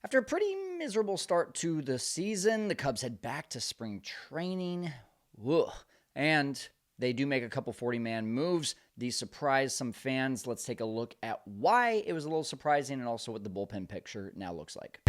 After a pretty miserable start to the season, the Cubs head back to spring training. Ugh. And they do make a couple 40-man moves. These surprised some fans. Let's take a look at why it was a little surprising and also what the bullpen picture now looks like.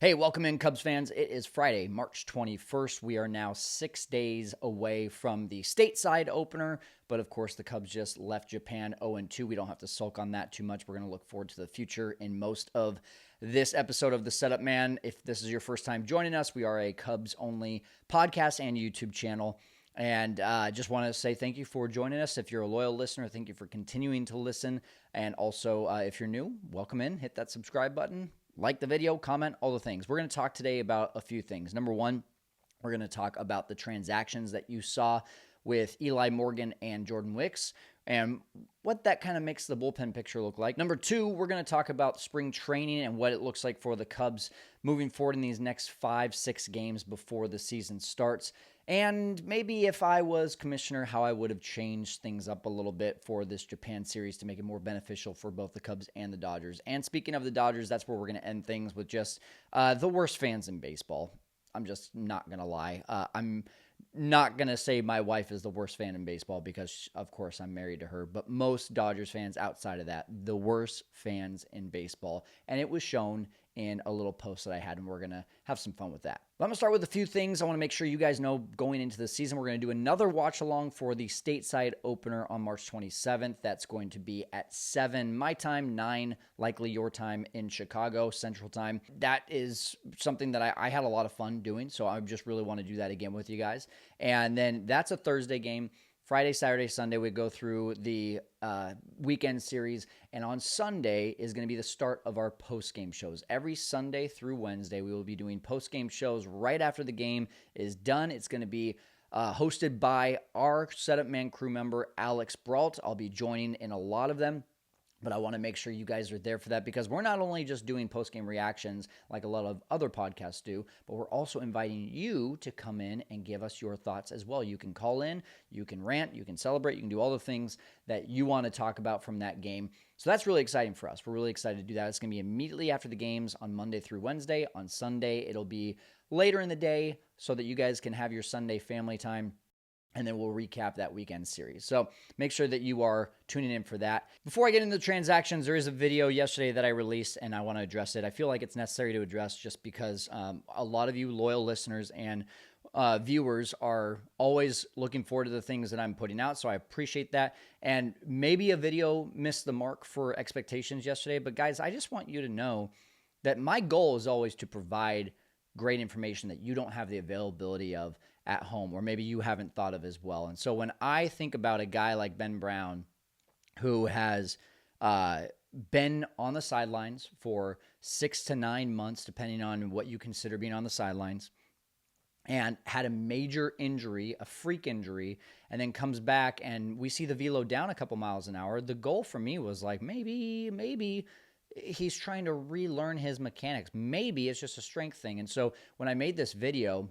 Hey, welcome in, Cubs fans. It is Friday, March 21st. We are now 6 days away from the stateside opener, but of course the Cubs just left Japan 0-2. We don't have to sulk on that too much. We're going to look forward to the future in most of this episode of The Setup Man. If this is your first time joining us, we are a Cubs-only podcast and YouTube channel. And just want to say thank you for joining us. If you're a loyal listener, thank you for continuing to listen. And also, if you're new, welcome in. Hit that subscribe button. Like the video, comment, all the things. We're going to talk today about a few things. Number one, we're going to talk about the transactions that you saw with Eli Morgan and Jordan Wicks and what that kind of makes the bullpen picture look like. Number two, we're going to talk about spring training and what it looks like for the Cubs moving forward in these next 5-6 games before the season starts. And maybe if I was commissioner, how I would have changed things up a little bit for this Japan series to make it more beneficial for both the Cubs and the Dodgers. And speaking of the Dodgers, that's where we're going to end things with just the worst fans in baseball. I'm just not going to lie. I'm not going to say my wife is the worst fan in baseball because, of course, I'm married to her. But most Dodgers fans outside of that, the worst fans in baseball. And it was shown in a little post that I had, and we're going to have some fun with that. But I'm going to start with a few things I want to make sure you guys know going into the season. We're going to do another watch along for the stateside opener on March 27th. That's going to be at 7 my time, 9 likely your time in Chicago Central Time. That is something that I had a lot of fun doing, so I just really want to do that again with you guys. And then that's a Thursday game. Friday, Saturday, Sunday, we go through the weekend series, and on Sunday is going to be the start of our post-game shows. Every Sunday through Wednesday, we will be doing post-game shows right after the game is done. It's going to be hosted by our Setup Man crew member, Alex Brault. I'll be joining in a lot of them. But I want to make sure you guys are there for that because we're not only just doing post-game reactions like a lot of other podcasts do, but we're also inviting you to come in and give us your thoughts as well. You can call in, you can rant, you can celebrate, you can do all the things that you want to talk about from that game. So that's really exciting for us. We're really excited to do that. It's going to be immediately after the games on Monday through Wednesday. On Sunday, it'll be later in the day so that you guys can have your Sunday family time. And then we'll recap that weekend series. So make sure that you are tuning in for that. Before I get into the transactions, there is a video yesterday that I released, and I want to address it. I feel like it's necessary to address just because a lot of you loyal listeners and viewers are always looking forward to the things that I'm putting out, so I appreciate that. And maybe a video missed the mark for expectations yesterday, but guys, I just want you to know that my goal is always to provide great information that you don't have the availability of at home, or maybe you haven't thought of as well. And so when I think about a guy like Ben Brown, who has been on the sidelines for 6 to 9 months, depending on what you consider being on the sidelines, and had a major injury, a freak injury, and then comes back and we see the velo down a couple miles an hour, the goal for me was like, maybe he's trying to relearn his mechanics. Maybe it's just a strength thing. And so when I made this video,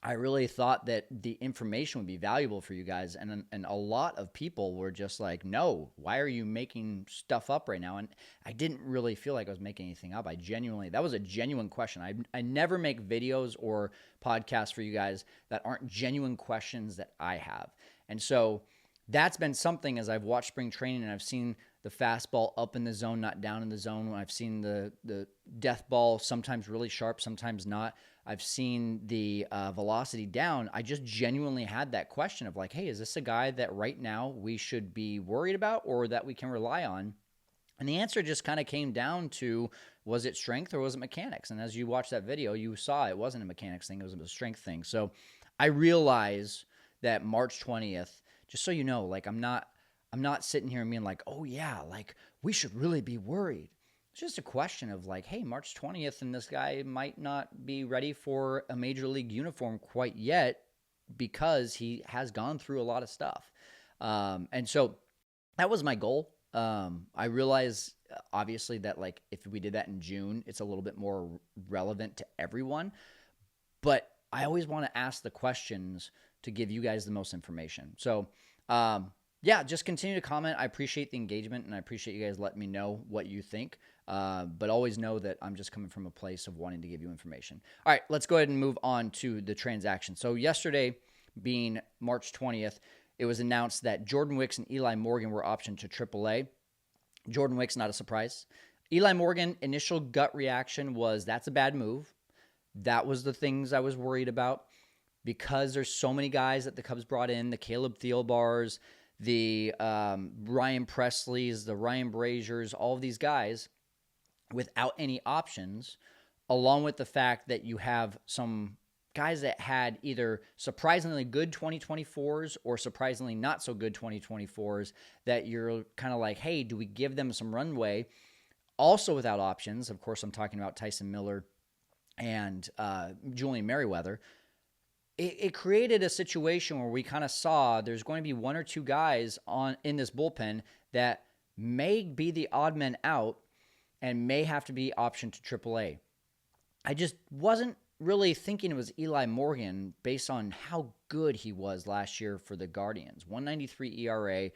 I really thought that the information would be valuable for you guys. And a lot of people were just like, no, why are you making stuff up right now? And I didn't really feel like I was making anything up. That was a genuine question. I never make videos or podcasts for you guys that aren't genuine questions that I have. And so that's been something as I've watched spring training and I've seen the fastball up in the zone, not down in the zone. I've seen the death ball sometimes really sharp, sometimes not. I've seen the velocity down. I just genuinely had that question of like, hey, is this a guy that right now we should be worried about or that we can rely on? And the answer just kind of came down to, was it strength or was it mechanics? And as you watched that video, you saw it wasn't a mechanics thing, it was a strength thing. So I realize that March 20th, just so you know, like I'm not sitting here and being like, oh yeah, like we should really be worried. It's just a question of like, hey, March 20th, and this guy might not be ready for a major league uniform quite yet because he has gone through a lot of stuff. And so that was my goal. I realize, obviously, that like if we did that in June, it's a little bit more relevant to everyone. But I always want to ask the questions to give you guys the most information. So Yeah, just continue to comment. I appreciate the engagement, and I appreciate you guys letting me know what you think. But always know that I'm just coming from a place of wanting to give you information. All right, let's go ahead and move on to the transaction. So yesterday, being March 20th, it was announced that Jordan Wicks and Eli Morgan were optioned to AAA. Jordan Wicks, not a surprise. Eli Morgan, initial gut reaction was that's a bad move. That was the things I was worried about because there's so many guys that the Cubs brought in, the Caleb Thielbars, the Ryan Presleys, the Ryan Braziers, all of these guys without any options, along with the fact that you have some guys that had either surprisingly good 2024s or surprisingly not so good 2024s that you're kind of like, hey, do we give them some runway? Also without options. Of course, I'm talking about Tyson Miller and Julian Merriweather. It created a situation where we kind of saw there's going to be one or two guys in this bullpen that may be the odd men out and may have to be optioned to AAA. I just wasn't really thinking it was Eli Morgan based on how good he was last year for the Guardians. 193 ERA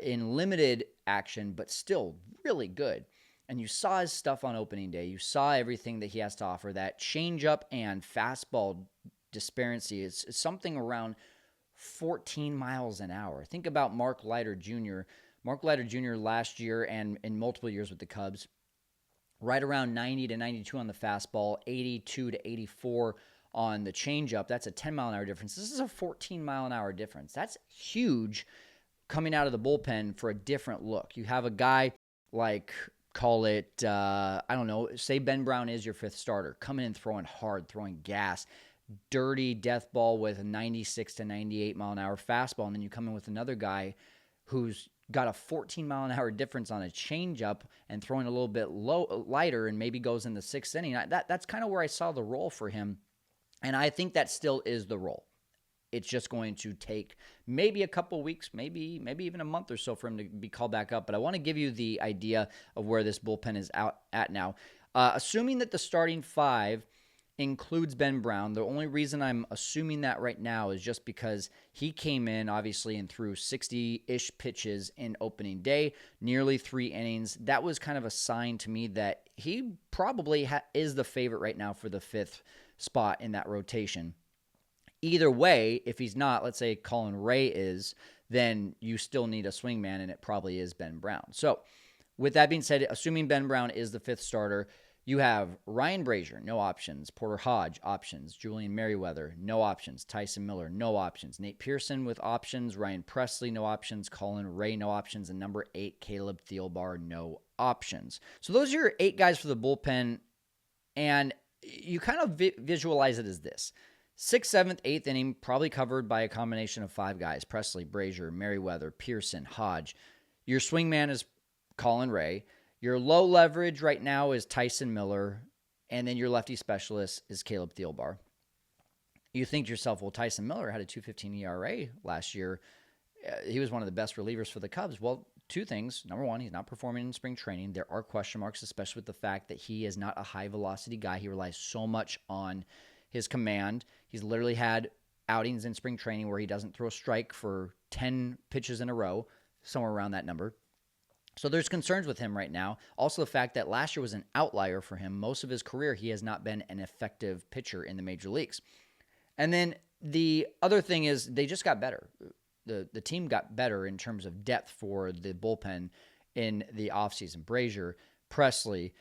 in limited action, but still really good. And you saw his stuff on opening day. You saw everything that he has to offer. That changeup and fastball disparity is something around 14 miles an hour. Think about Mark Leiter Jr. Mark Leiter Jr. last year and in multiple years with the Cubs, right around 90 to 92 on the fastball, 82 to 84 on the changeup. That's a 10-mile-an-hour difference. This is a 14-mile-an-hour difference. That's huge coming out of the bullpen for a different look. You have a guy like, call it, I don't know, say Ben Brown is your fifth starter, coming in throwing hard, throwing gas, dirty death ball with a 96 to 98-mile-an-hour fastball, and then you come in with another guy who's got a 14-mile-an-hour difference on a changeup and throwing a little bit lighter and maybe goes in the sixth inning. That's kind of where I saw the role for him, and I think that still is the role. It's just going to take maybe a couple weeks, maybe even a month or so for him to be called back up. But I want to give you the idea of where this bullpen is out at now. Assuming that the starting five includes Ben Brown. The only reason I'm assuming that right now is just because he came in, obviously, and threw 60-ish pitches in opening day, nearly 3 innings. That was kind of a sign to me that he probably is the favorite right now for the fifth spot in that rotation. Either way, if he's not, let's say Colin Ray is, then you still need a swingman, and it probably is Ben Brown. So with that being said, assuming Ben Brown is the fifth starter, you have Ryan Brazier, no options. Porter Hodge, options. Julian Merriweather, no options. Tyson Miller, no options. Nate Pearson with options. Ryan Presley, no options. Colin Ray, no options. And number 8, Caleb Thielbar, no options. So those are your 8 guys for the bullpen. And you kind of visualize it as this. 6th, 7th, 8th inning, probably covered by a combination of 5 guys. Presley, Brazier, Merriweather, Pearson, Hodge. Your swingman is Colin Ray. Your low leverage right now is Tyson Miller, and then your lefty specialist is Caleb Thielbar. You think to yourself, well, Tyson Miller had a 2.15 ERA last year. He was one of the best relievers for the Cubs. Well, 2 things. Number 1, he's not performing in spring training. There are question marks, especially with the fact that he is not a high-velocity guy. He relies so much on his command. He's literally had outings in spring training where he doesn't throw a strike for 10 pitches in a row, somewhere around that number. So there's concerns with him right now. Also, the fact that last year was an outlier for him. Most of his career, he has not been an effective pitcher in the major leagues. And then the other thing is they just got better. The team got better in terms of depth for the bullpen in the offseason. Brazier, Presley,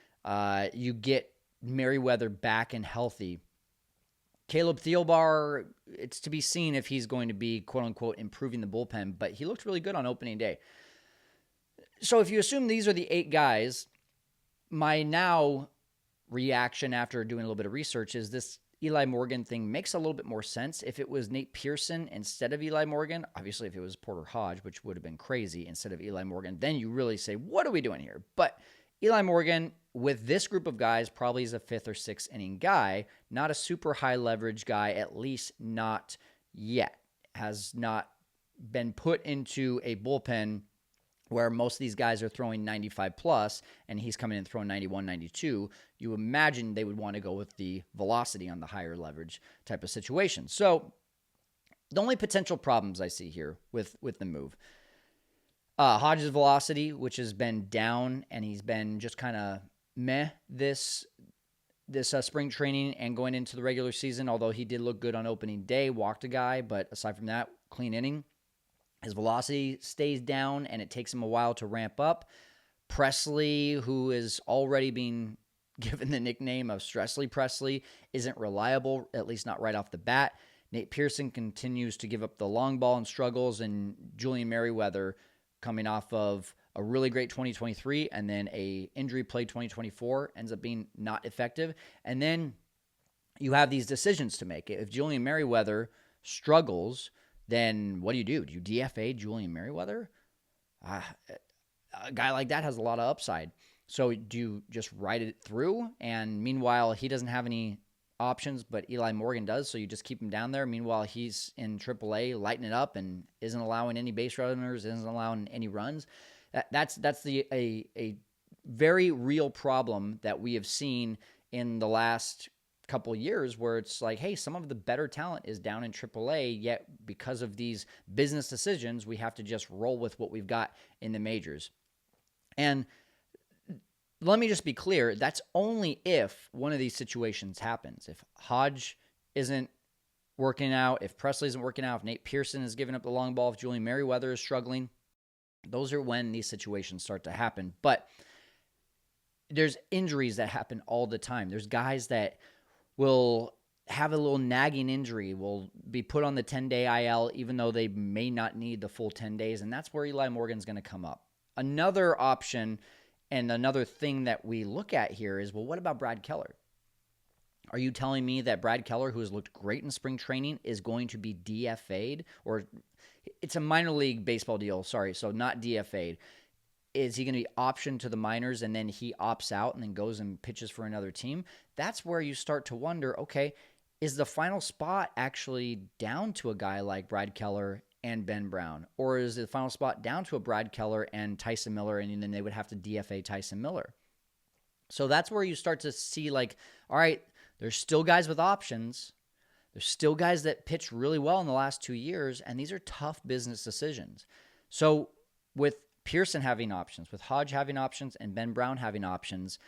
you get Merriweather back and healthy. Caleb Thielbar, it's to be seen if he's going to be, quote-unquote, improving the bullpen, but he looked really good on opening day. So if you assume these are the 8 guys, my now reaction after doing a little bit of research is this Eli Morgan thing makes a little bit more sense. If it was Nate Pearson instead of Eli Morgan, obviously if it was Porter Hodge, which would have been crazy, instead of Eli Morgan, then you really say, what are we doing here? But Eli Morgan, with this group of guys, probably is a 5th or 6th inning guy, not a super high leverage guy, at least not yet. Has not been put into a bullpen where most of these guys are throwing 95 plus, and he's coming in throwing 91, 92, you imagine they would want to go with the velocity on the higher leverage type of situation. So the only potential problems I see here with the move, Hodges' velocity, which has been down, and he's been just kind of meh this spring training and going into the regular season, although he did look good on opening day, walked a guy, but aside from that, clean inning. His velocity stays down, and it takes him a while to ramp up. Presley, who is already being given the nickname of Stressley Presley, isn't reliable, at least not right off the bat. Nate Pearson continues to give up the long ball and struggles, and Julian Merriweather, coming off of a really great 2023 and then a injury play 2024, ends up being not effective. And then you have these decisions to make. If Julian Merriweather struggles, then what do? Do you DFA Julian Merriweather? A guy like that has a lot of upside. So do you just ride it through? And meanwhile, he doesn't have any options, but Eli Morgan does, so you just keep him down there. Meanwhile, he's in AAA, lighting it up, and isn't allowing any base runners, isn't allowing any runs. That's a very real problem that we have seen in the last couple of years, where it's like, hey, some of the better talent is down in AAA, yet because of these business decisions, we have to just roll with what we've got in the majors. And let me just be clear, that's only if one of these situations happens. If Hodge isn't working out, if Presley isn't working out, if Nate Pearson is giving up the long ball, if Julian Merriweather is struggling, those are when these situations start to happen. But there's injuries that happen all the time. There's guys that will have a little nagging injury, will be put on the 10-day IL, even though they may not need the full 10 days, and that's where Eli Morgan's going to come up. Another option and another thing that we look at here is, well, what about Brad Keller? Are you telling me that Brad Keller, who has looked great in spring training, is going to be DFA'd? Or it's a minor league baseball deal, sorry, so not DFA'd. Is he going to be optioned to the minors and then he opts out and then goes and pitches for another team? That's where you start to wonder, okay, is the final spot actually down to a guy like Brad Keller and Ben Brown? Or is the final spot down to a Brad Keller and Tyson Miller, and then they would have to DFA Tyson Miller? So that's where you start to see, like, all right, there's still guys with options. There's still guys that pitched really well in the last 2 years, and these are tough business decisions. So with Pearson having options, with Hodge having options, and Ben Brown having options,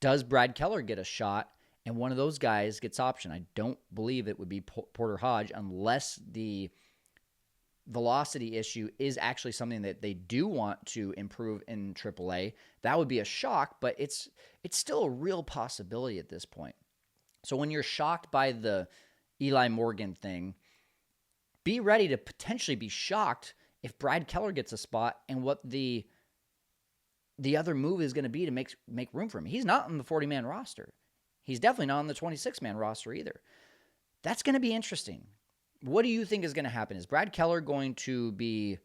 does Brad Keller get a shot and one of those guys gets option? I don't believe it would be Porter Hodge unless the velocity issue is actually something that they do want to improve in AAA. That would be a shock, but it's still a real possibility at this point. So when you're shocked by the Eli Morgan thing, be ready to potentially be shocked if Brad Keller gets a spot and what the other move is going to be to make room for him. He's not on the 40-man roster. He's definitely not on the 26-man roster either. That's going to be interesting. What do you think is going to happen? Is Brad Keller going to be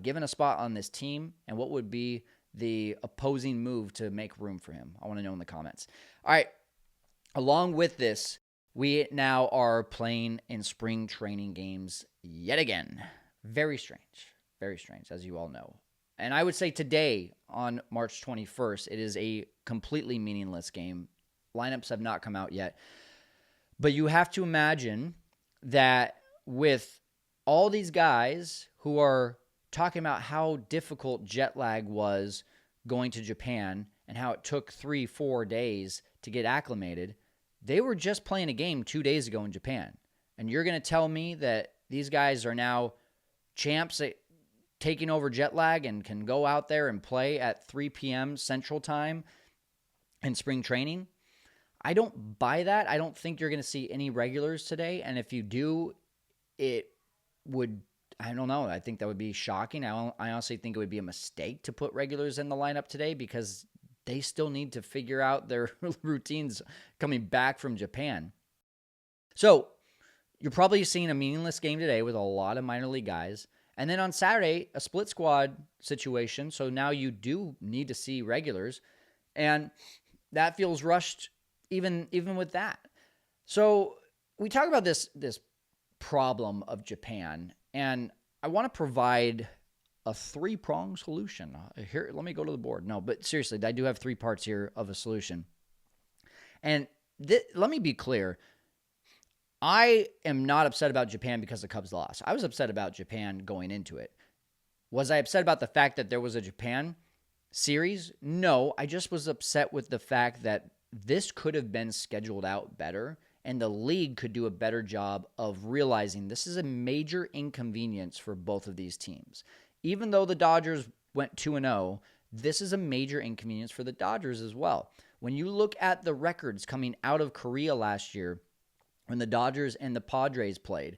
given a spot on this team? And what would be the opposing move to make room for him? I want to know in the comments. All right. Along with this, we now are playing in spring training games yet again. Very strange, as you all know. And I would say today, on March 21st, it is a completely meaningless game. Lineups have not come out yet. But you have to imagine that with all these guys who are talking about how difficult jet lag was going to Japan and how it took 3-4 days to get acclimated, they were just playing a game 2 days ago in Japan. And you're going to tell me that these guys are now champs at taking over jet lag and can go out there and play at 3 p.m. Central Time in spring training? I don't buy that. I don't think you're going to see any regulars today. And if you do, it would, I don't know, I think that would be shocking. I honestly think it would be a mistake to put regulars in the lineup today because they still need to figure out their routines coming back from Japan. So you're probably seeing a meaningless game today with a lot of minor league guys. And then on Saturday, a split squad situation. So now you do need to see regulars. And that feels rushed even with that. So we talk about this problem of Japan, and I want to provide a 3-pronged solution. Here, let me go to the board. No, but seriously, I do have 3 parts here of a solution. And let me be clear. I am not upset about Japan because the Cubs lost. I was upset about Japan going into it. Was I upset about the fact that there was a Japan series? No, I just was upset with the fact that this could have been scheduled out better, and the league could do a better job of realizing this is a major inconvenience for both of these teams. Even though the Dodgers went 2-0, this is a major inconvenience for the Dodgers as well. When you look at the records coming out of Korea last year, when the Dodgers and the Padres played,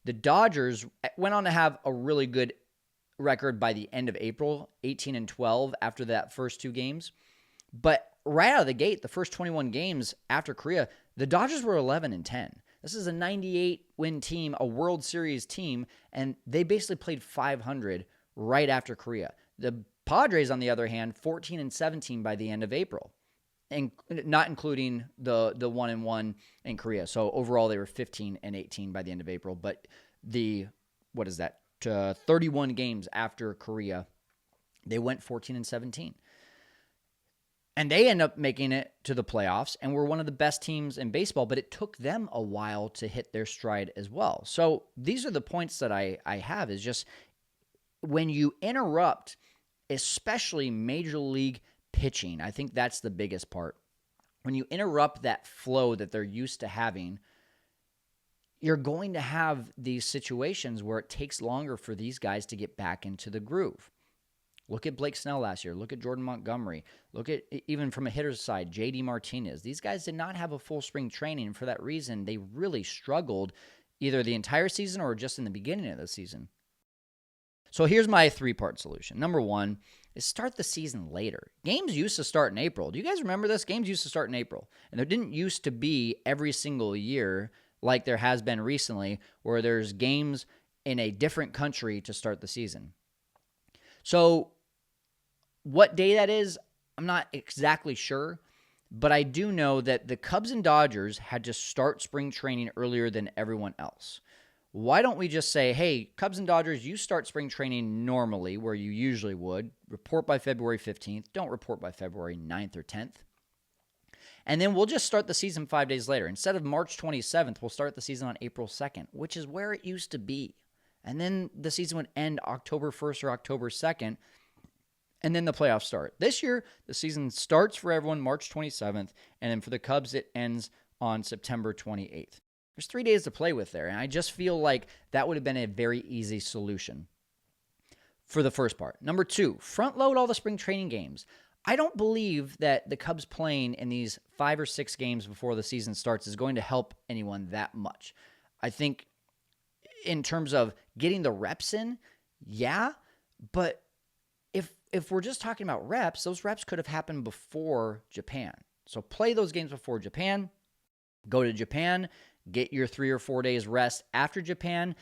the Dodgers went on to have a really good record by the end of April, 18-12 after that first two games. But right out of the gate, the first 21 games after Korea, the Dodgers were 11-10. This is a 98-win team, a World Series team, and they basically played 500 right after Korea. The Padres, on the other hand, 14-17 by the end of April, and not including the 1-1 in Korea. So overall, they were 15-18 by the end of April. But 31 games after Korea, they went 14-17. And they end up making it to the playoffs and were one of the best teams in baseball, but it took them a while to hit their stride as well. So these are the points that I have, is just when you interrupt, especially major league pitching, I think that's the biggest part. When you interrupt that flow that they're used to having, you're going to have these situations where it takes longer for these guys to get back into the groove. Look at Blake Snell last year. Look at Jordan Montgomery. Look at, even from a hitter's side, J.D. Martinez. These guys did not have a full spring training, and for that reason, they really struggled either the entire season or just in the beginning of the season. So here's my three-part solution. Number one is start the season later. Games used to start in April. Do you guys remember this? Games used to start in April. And there didn't used to be every single year like there has been recently where there's games in a different country to start the season. So what day that is, I'm not exactly sure, but I do know that the Cubs and Dodgers had to start spring training earlier than everyone else. Why don't we just say, hey, Cubs and Dodgers, you start spring training normally where you usually would. Report by February 15th. Don't report by February 9th or 10th. And then we'll just start the season 5 days later. Instead of March 27th, we'll start the season on April 2nd, which is where it used to be. And then the season would end October 1st or October 2nd, and then the playoffs start. This year, the season starts for everyone March 27th, and then for the Cubs, it ends on September 28th. There's 3 days to play with there, and I just feel like that would have been a very easy solution for the first part. Number two, front load all the spring training games. I don't believe that the Cubs playing in these 5 or 6 games before the season starts is going to help anyone that much. I think in terms of getting the reps in, yeah, but if we're just talking about reps, those reps could have happened before Japan. So play those games before Japan, go to Japan, get your 3 or 4 days rest after Japan.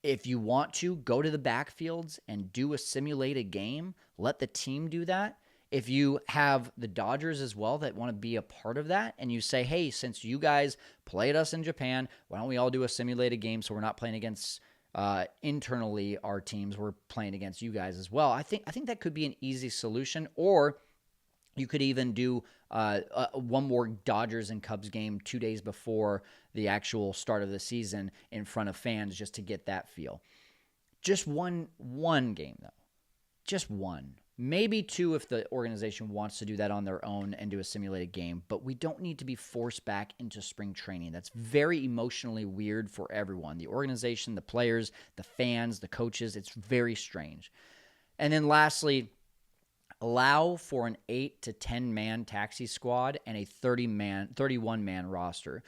If you want to, go to the backfields and do a simulated game. Let the team do that. If you have the Dodgers as well that want to be a part of that, and you say, hey, since you guys played us in Japan, why don't we all do a simulated game so we're not playing against internally our teams, we're playing against you guys as well. I think that could be an easy solution. Or you could even do one more Dodgers and Cubs game 2 days before the actual start of the season in front of fans just to get that feel. Just one game, though. Just one. Maybe 2 if the organization wants to do that on their own and do a simulated game, but we don't need to be forced back into spring training. That's very emotionally weird for everyone. The organization, the players, the fans, the coaches. It's very strange. And then lastly, allow for an 8 to 10 man taxi squad and a 31 man roster.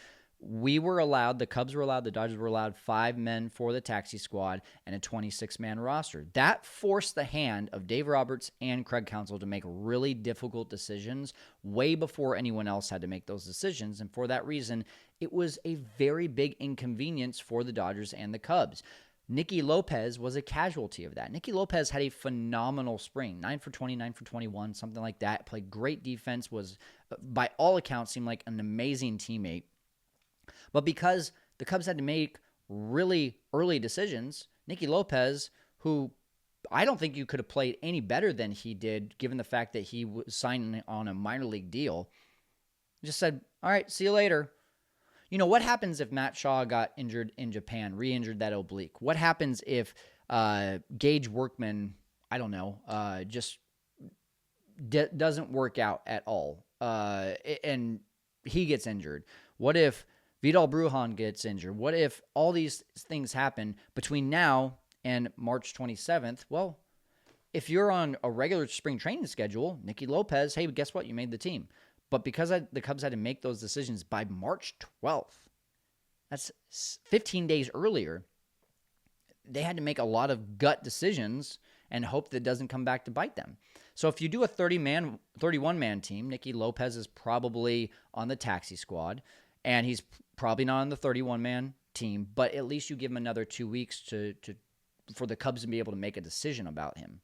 The Cubs were allowed, the Dodgers were allowed 5 men for the taxi squad and a 26-man roster. That forced the hand of Dave Roberts and Craig Counsell to make really difficult decisions way before anyone else had to make those decisions. And for that reason, it was a very big inconvenience for the Dodgers and the Cubs. Nicky Lopez was a casualty of that. Nicky Lopez had a phenomenal spring, 9 for 20, 9 for 21, something like that. Played great defense, was, by all accounts, seemed like an amazing teammate. But because the Cubs had to make really early decisions, Nicky Lopez, who I don't think you could have played any better than he did, given the fact that he was signing on a minor league deal, just said, all right, see you later. You know, what happens if Matt Shaw got injured in Japan, re-injured that oblique? What happens if Gage Workman, I don't know, just doesn't work out at all. And he gets injured. What if Vidal Brujan gets injured? What if all these things happen between now and March 27th? Well, if you're on a regular spring training schedule, Nicky Lopez, hey, guess what? You made the team. But because the Cubs had to make those decisions by March 12th, that's 15 days earlier, they had to make a lot of gut decisions and hope that it doesn't come back to bite them. So if you do a 31-man team, Nicky Lopez is probably on the taxi squad, and he's probably not on the 31-man team, but at least you give him another 2 weeks for the Cubs to be able to make a decision about him.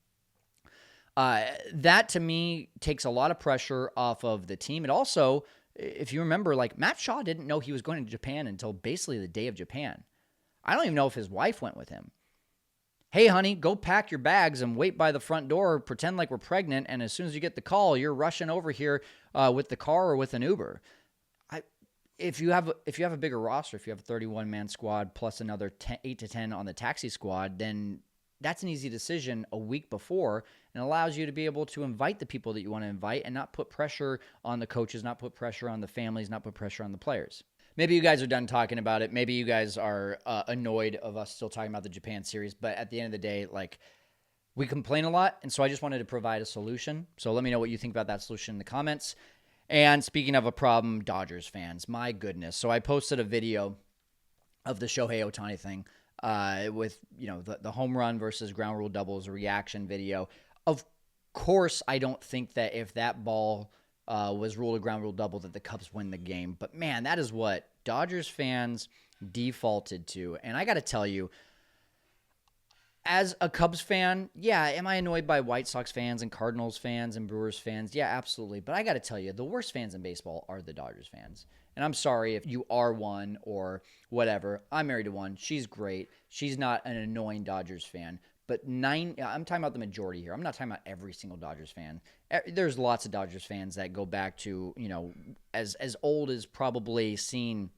That, to me, takes a lot of pressure off of the team. It also, if you remember, like, Matt Shaw didn't know he was going to Japan until basically the day of Japan. I don't even know if his wife went with him. Hey, honey, go pack your bags and wait by the front door, pretend like we're pregnant, and as soon as you get the call, you're rushing over here with the car or with an Uber. If you have a bigger roster, if you have a 31-man squad plus another 8 to 10 on the taxi squad, then that's an easy decision a week before, and allows you to be able to invite the people that you want to invite and not put pressure on the coaches, not put pressure on the families, not put pressure on the players. Maybe you guys are done talking about it. Maybe you guys are annoyed of us still talking about the Japan series. But at the end of the day, like, we complain a lot, and so I just wanted to provide a solution. So let me know what you think about that solution in the comments. And speaking of a problem, Dodgers fans, my goodness. So I posted a video of the Shohei Ohtani thing with, the home run versus ground rule doubles reaction video. Of course, I don't think that if that ball was ruled a ground rule double that the Cubs win the game. But, man, that is what Dodgers fans defaulted to. And I got to tell you, as a Cubs fan, yeah, am I annoyed by White Sox fans and Cardinals fans and Brewers fans? Yeah, absolutely. But I got to tell you, the worst fans in baseball are the Dodgers fans. And I'm sorry if you are one or whatever. I'm married to one. She's great. She's not an annoying Dodgers fan. But I'm talking about the majority here. I'm not talking about every single Dodgers fan. There's lots of Dodgers fans that go back to, as old as probably seeing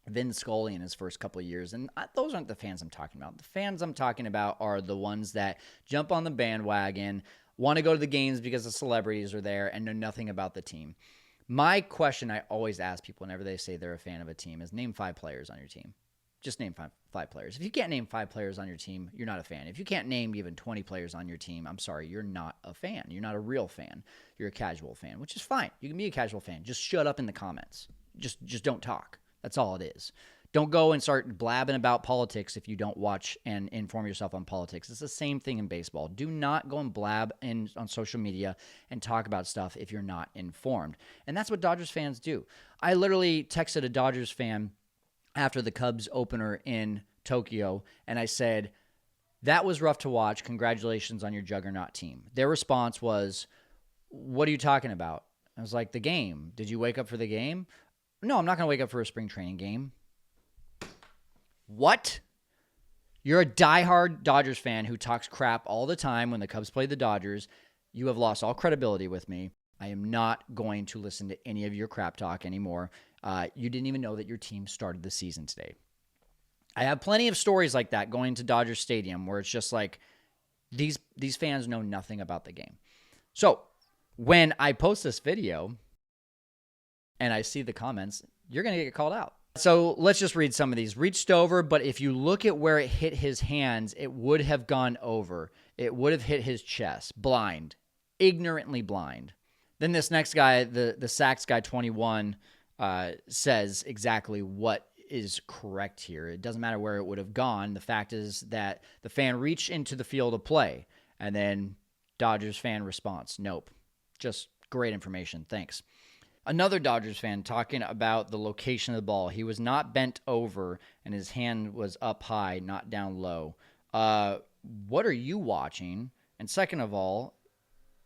Vin Scully in his first couple of years. And those aren't the fans I'm talking about. The fans I'm talking about are the ones that jump on the bandwagon, want to go to the games because the celebrities are there, and know nothing about the team. My question I always ask people whenever they say they're a fan of a team is, name 5 players on your team. Just name five players. If you can't name 5 players on your team, you're not a fan. If you can't name even 20 players on your team, I'm sorry, you're not a fan. You're not a real fan. You're a casual fan, which is fine. You can be a casual fan. Just shut up in the comments. Just don't talk. That's all it is. Don't go and start blabbing about politics if you don't watch and inform yourself on politics. It's the same thing in baseball. Do not go and blab on social media and talk about stuff if you're not informed. And that's what Dodgers fans do. I literally texted a Dodgers fan after the Cubs opener in Tokyo, and I said, that was rough to watch. Congratulations on your juggernaut team. Their response was, what are you talking about? I was like, the game. Did you wake up for the game? No, I'm not going to wake up for a spring training game. What? You're a diehard Dodgers fan who talks crap all the time when the Cubs play the Dodgers. You have lost all credibility with me. I am not going to listen to any of your crap talk anymore. You didn't even know that your team started the season today. I have plenty of stories like that going to Dodger Stadium where it's just like these fans know nothing about the game. So when I post this video and I see the comments, you're going to get called out. So let's just read some of these. Reached over, but if you look at where it hit his hands, it would have gone over. It would have hit his chest. Blind. Ignorantly blind. Then this next guy, the Sacks guy 21, says exactly what is correct here. It doesn't matter where it would have gone. The fact is that the fan reached into the field of play, and then Dodgers fan response, nope. Just great information. Thanks. Another Dodgers fan talking about the location of the ball. He was not bent over, and his hand was up high, not down low. What are you watching? And second of all,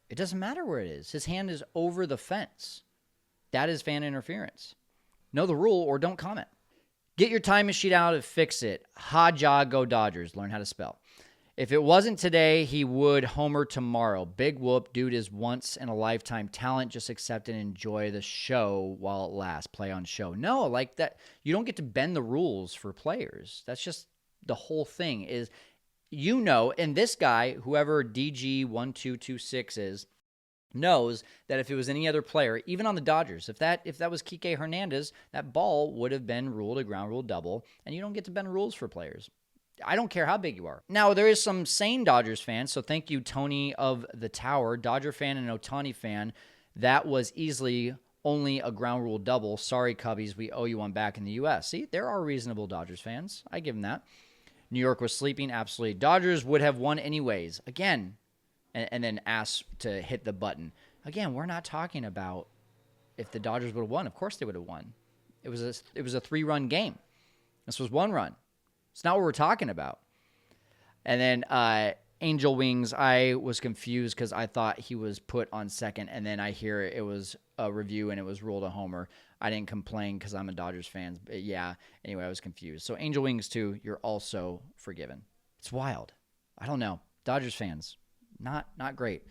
it doesn't matter where it is. His hand is over the fence. That is fan interference. Know the rule or don't comment. Get your time machine out and fix it. Ha-ja, go Dodgers. Learn how to spell. If it wasn't today, he would homer tomorrow. Big whoop. Dude is once-in-a-lifetime talent. Just accept and enjoy the show while it lasts. Play on show. No, like that. You don't get to bend the rules for players. That's just the whole thing is You know, and this guy, whoever DG1226 is, knows that if it was any other player, even on the Dodgers, if that was Kike Hernandez, that ball would have been ruled a ground rule double, and you don't get to bend rules for players. I don't care how big you are. Now, there is some sane Dodgers fans, so thank you, Tony of the Tower, Dodger fan and Ohtani fan. That was easily only a ground rule double. Sorry, Cubbies, we owe you one back in the U.S. See, there are reasonable Dodgers fans. I give them that. New York was sleeping, absolutely. Dodgers would have won anyways. Again, and then asked to hit the button. Again, we're not talking about if the Dodgers would have won. Of course they would have won. It was a 3-run game. This was 1 run. It's not what we're talking about. And then Angel Wings, I was confused because I thought he was put on second, and then I hear it was a review and it was ruled a homer. I didn't complain because I'm a Dodgers fan. But yeah, anyway, I was confused. So Angel Wings 2, you're also forgiven. It's wild. I don't know. Dodgers fans, not great.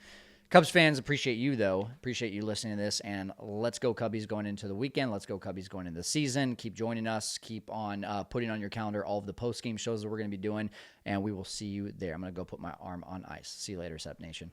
Cubs fans, appreciate you, though. Appreciate you listening to this. And let's go Cubbies going into the weekend. Let's go Cubbies going into the season. Keep joining us. Keep on putting on your calendar all of the post-game shows that we're going to be doing. And we will see you there. I'm going to go put my arm on ice. See you later, Sep Nation.